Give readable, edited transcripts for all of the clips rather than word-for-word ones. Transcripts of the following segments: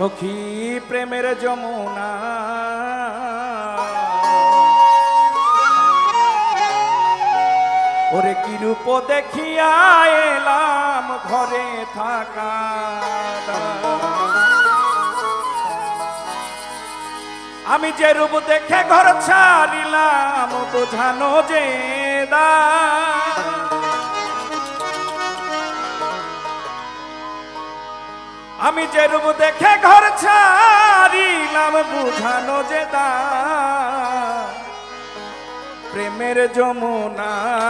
সখী প্রেমের যমুনা ওরে কি রূপ দেখিয়া এলাম ঘরে থাকা আমি যে রূপ দেখে ঘর ছাড়িলাম বোঝানো যে আমি যে রূপ দেখে ঘর ছাড়িলাম বুঝানো যে প্রেমের যমুনায়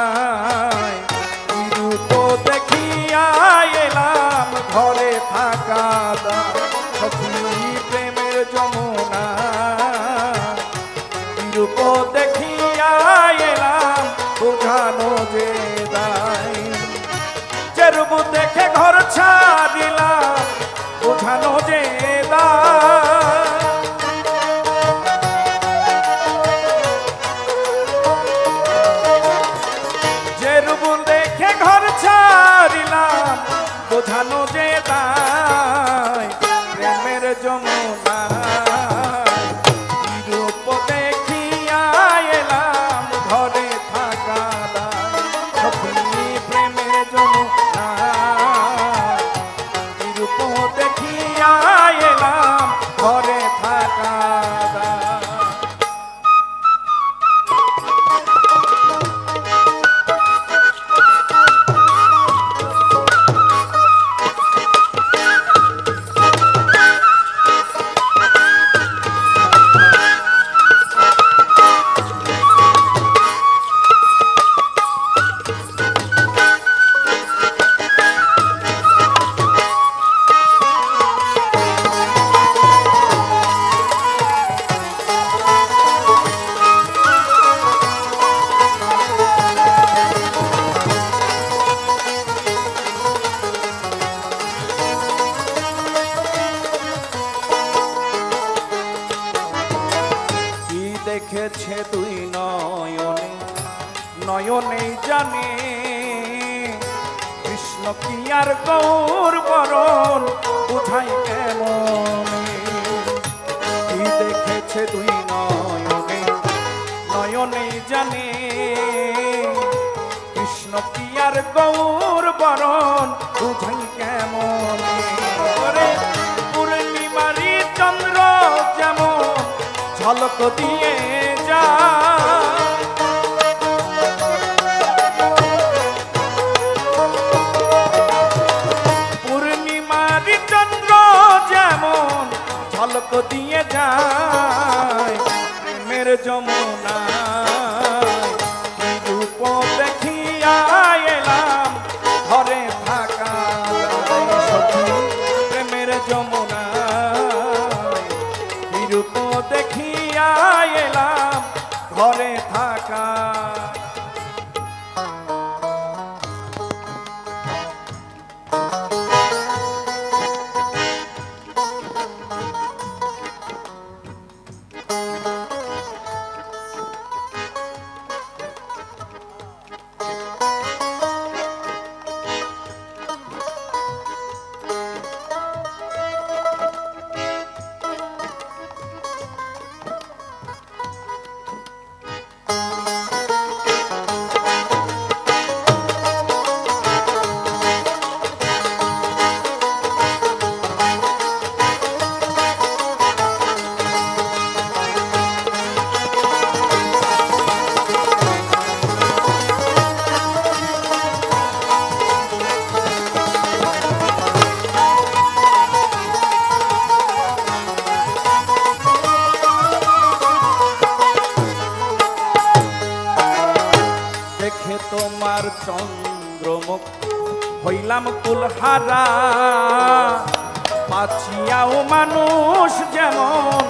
কি রূপ দেখিয়া এলাম ঘরে থাকা সখী প্রেমের যমুনা কি রূপ দেখিয়া এলাম বুঝানো যে যে রূপ দেখে ঘর ছাড়িলাম বোঝানো যে যে রূপ দেখে ঘর ছাড়িলাম বোঝানো যে প্রেমের যমুনা রূপ দেখিয়া এলাম ঘরে থাকা সখী প্রেমের যমুনা রূপ দেখিয়া এলাম ঘরে থাকা দেখেছে তুই নয়নে নয়নে জানে কৃষ্ণ কি আর গৌর বরণ বুঝাই কেমন কি দেখেছে তুই নয়নে নয়নে জানে কৃষ্ণ কি আর গৌর বরণ বুঝাই কেমন পূর্ণিমারি চন্দ্র যেমন ঝলক দিয়ে যা পূর্ণিমার চন্দ্র যেমন ঝলক দিয়ে যায় প্রেমের যমুনা রূপ দেখিয়া এলাম ঘরে থাকা সখী প্রেমের যমুনা রূপ দেখিয়া এলাম ঘরে থাকা তোমার চন্দ্রমুখ হইলাম কুলহারা পাছিয়াও মানুষ যেমন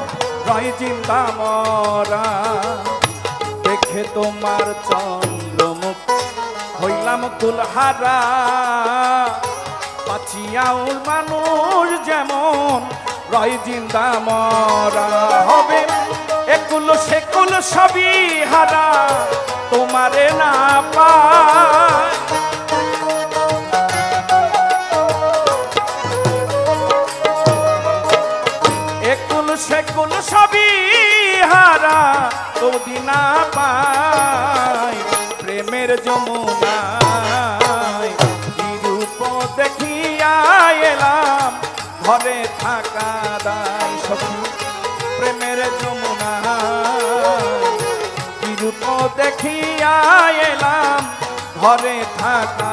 রয় জিন্দা মরা দেখে তোমার চন্দ্রমুখ হইলাম কুলহারা পাছিয়াও মানুষ যেমন রয় জিন্দা মরা হবে একুল সেকুল সবই হারা তোমারে না পায় সেকুল সবই হারা যদি না পাই প্রেমের যমুনায় বিরূপ দেখিয়া এলাম ঘরে থাকা দায় সখী প্রেমের যমুনায় বিরূপ দেখিয়া এলাম ঘরে থাকা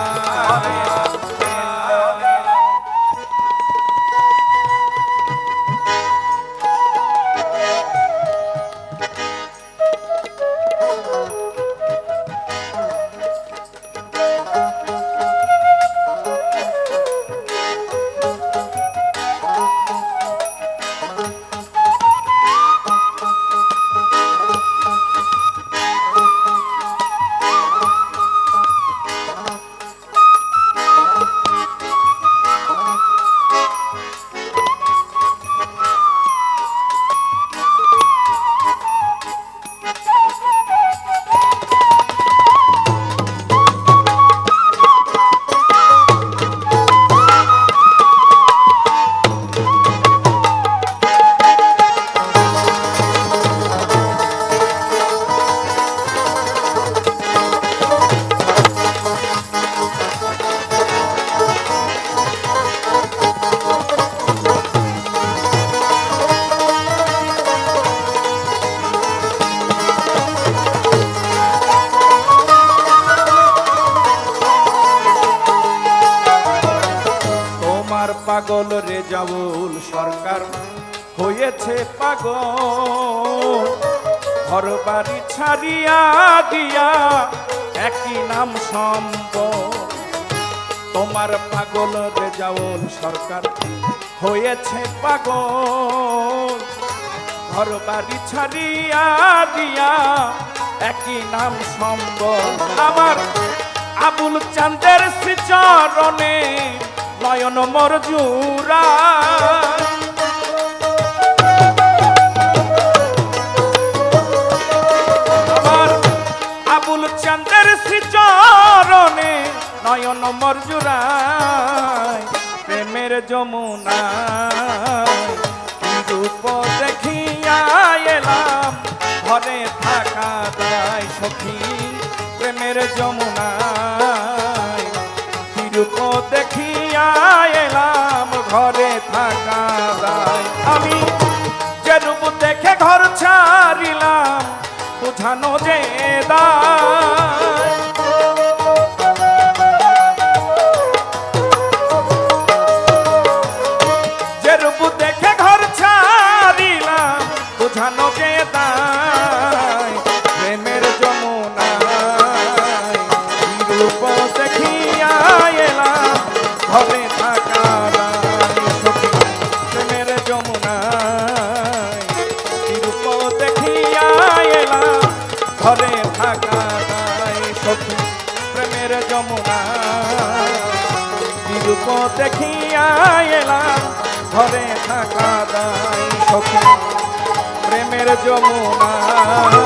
পাগল রেজাউল সরকার হয়েছে পাগল ঘর বাড়ি ছাড়িয়া দিয়া একই নাম সম্বল তোমার পাগল রেজাউল সরকার হয়েছে পাগল ঘর বাড়ি ছাড়িয়া দিয়া একই নাম সম্বল আমার আবুল চাঁদের শ্রীচরণে নয়ন মোর জুরা আমার আবুল চাঁদের শ্রীচরণে নয়ন মোর জুরায় প্রেমের যমুনায় রূপ দেখিয়া এলাম ঘরে থাকা দায় সখী প্রেমের যমুনায় রূপ দেখিয়া এলাম ঘরে থাকা দায় আমি যে রূপ দেখে ঘর ছাড়িলাম বুঝানো যে দায় যে রূপ দেখে ঘর ছাড়িলাম বুঝানো যে দায় প্রেমের যমুনায় রূপ দেখিয়া এলাম ঘরে থাকা দায় সখী প্রেমের যমুনায় রূপ দেখিয়া এলাম ঘরে থাকা দায় সখী প্রেমের যমুনায় রূপ দেখিয়া এলাম ঘরে থাকা দায় সখী প্রেমের যমুনায়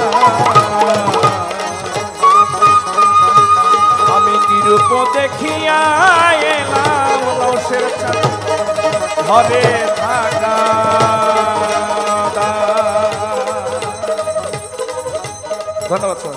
আমি রূপ দেখিয়া এলাম রসের ঘরে থাকা ধন্যবাদ।